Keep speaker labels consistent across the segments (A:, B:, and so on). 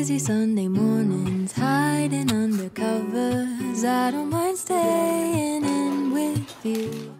A: lazy Sunday mornings, hiding under covers. I don't mind staying in with you.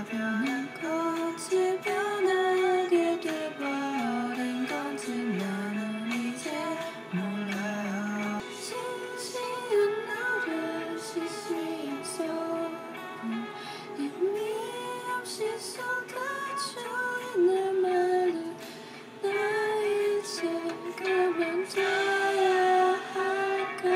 A: 피어보는 꽃이 변하게 돼버린 건지 나는 이제 몰라요. 시시한 너를 시시해서 의미 없이 쏟아져 있는 말을 나 이제 그만둬야 할까.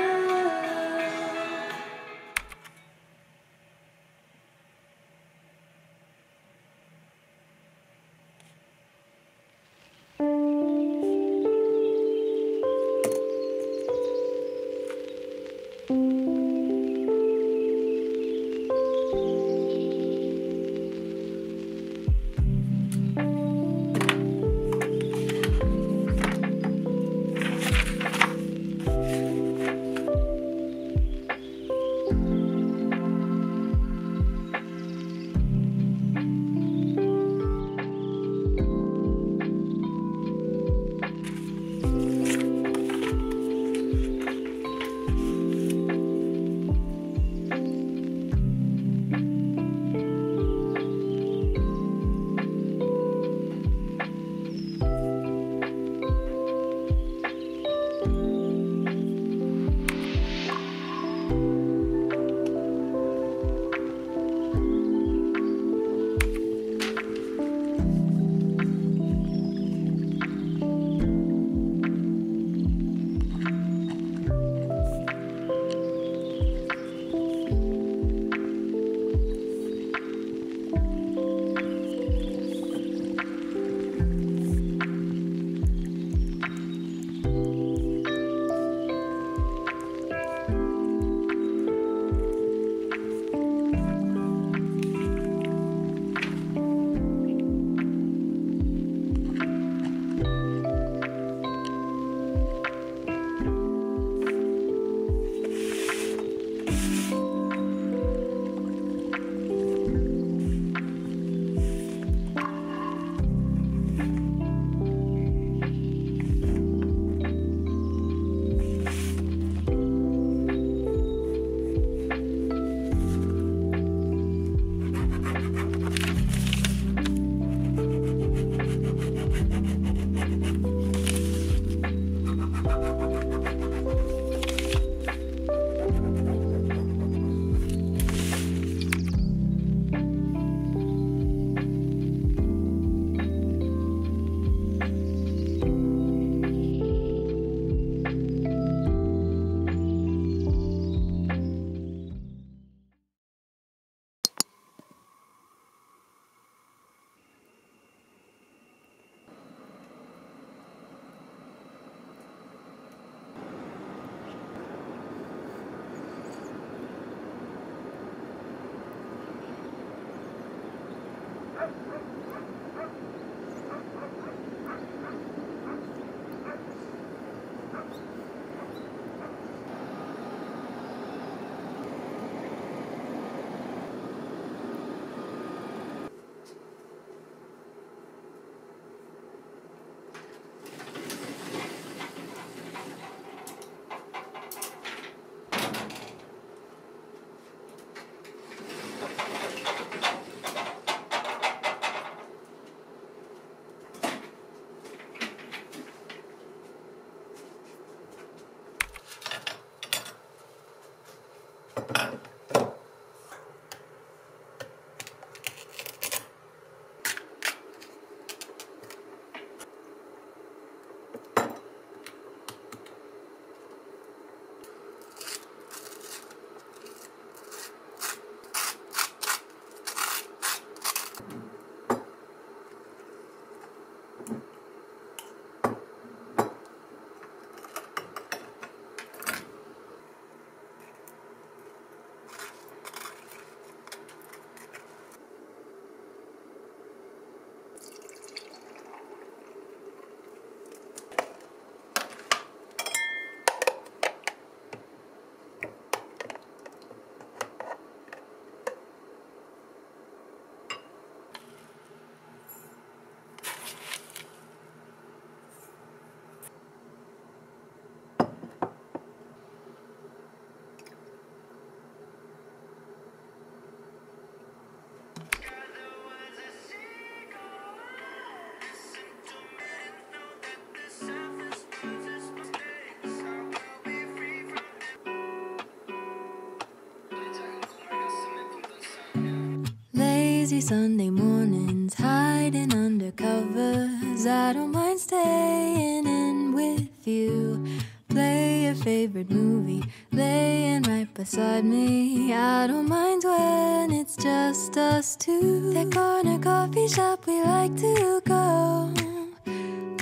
A: lazy Sunday mornings, hiding under covers. I don't mind staying in with you. Play your favorite movie, laying right beside me. I don't mind when it's just us two. That corner coffee shop we like to go.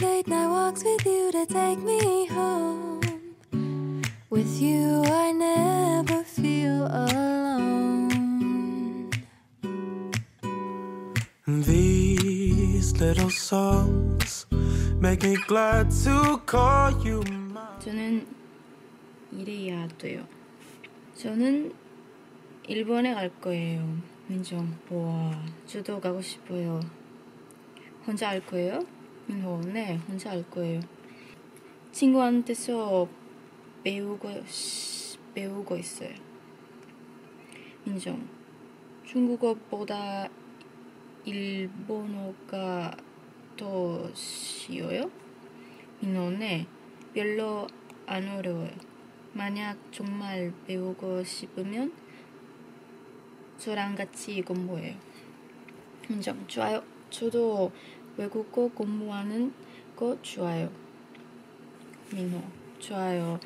A: Late night walks with you to take me home. With you I never feel alone.
B: These little songs make me glad to call you mine.
C: 저는 이래야 돼요. 저는 일본에 갈 거예요. 민정, 와, 저도 가고 싶어요. 혼자 할 거예요? 민호, 네, 혼자 할 거예요. 친구한테서 배우고 있어요. 민정, 중국어보다 일본어가 더 쉬워요? 민호, 네, 별로 안 어려워요. 만약 정말 배우고 싶으면 저랑 같이 공부해요. 민정, 좋아요. 저도 외국어 공부하는 거 좋아요. 민호, 좋아요.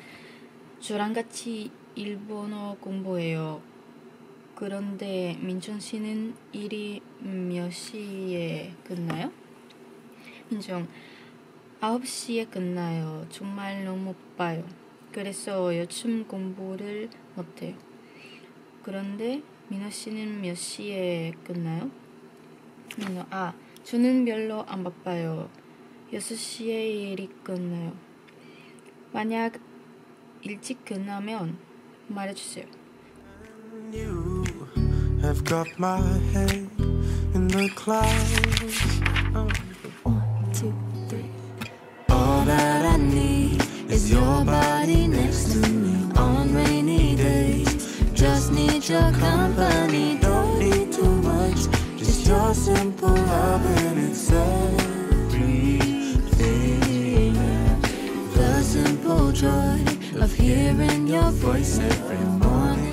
C: 저랑 같이 일본어 공부해요. 그런데 민정 씨는 일이 몇 시에 끝나요? 민정, 9시에 끝나요. 정말 너무 바빠요. 그래서 요즘 공부를 못해요. 그런데 민호 씨는 몇 시에 끝나요? 민호, 저는 별로 안 바빠요. 6시에 일이 끝나요. 만약 일찍 끝나면 말해주세요.
B: You have got my head in the clouds.
A: 1, 2, 3. All that I need is your body next to me on rainy days. Just need your company, don't need too much. Just your simple love and it's everything. The simple joy of hearing your voice every morning.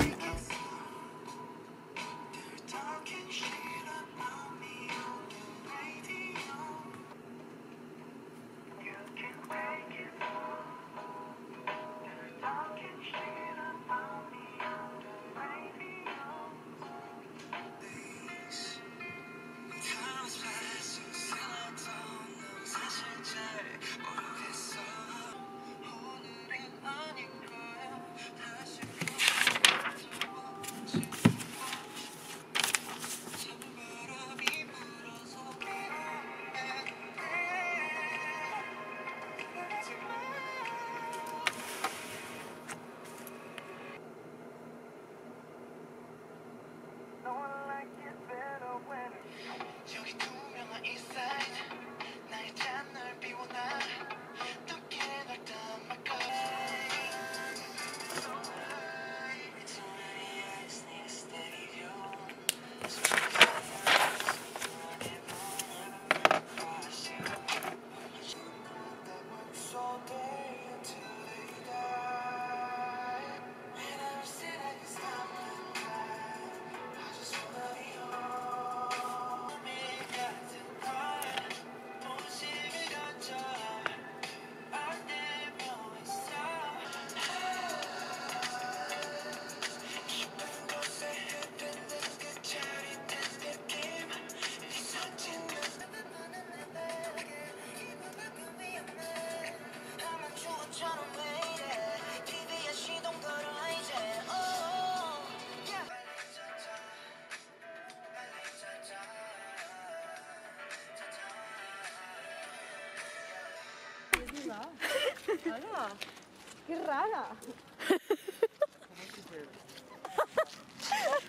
D: ¡Qué rara!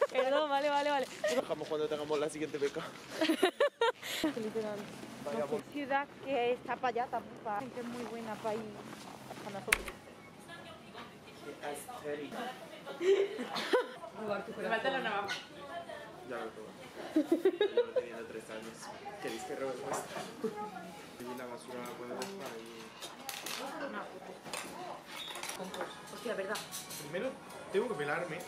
D: Perdón, vale.
B: Trabajamos cuando tengamos la siguiente beca.
D: Literal.
B: Vayamos.
D: Ciudad que está para allá tampoco. Que es muy buena para ir a nosotros.
E: Me falta la navaja.
B: Ya lo probé. Yo lo tenía de 3 años. ¿Queréis que robe vuestra? Y la basura la puedes dejar ahí.
D: Hostia, ¿verdad?
B: Primero tengo que pelarme.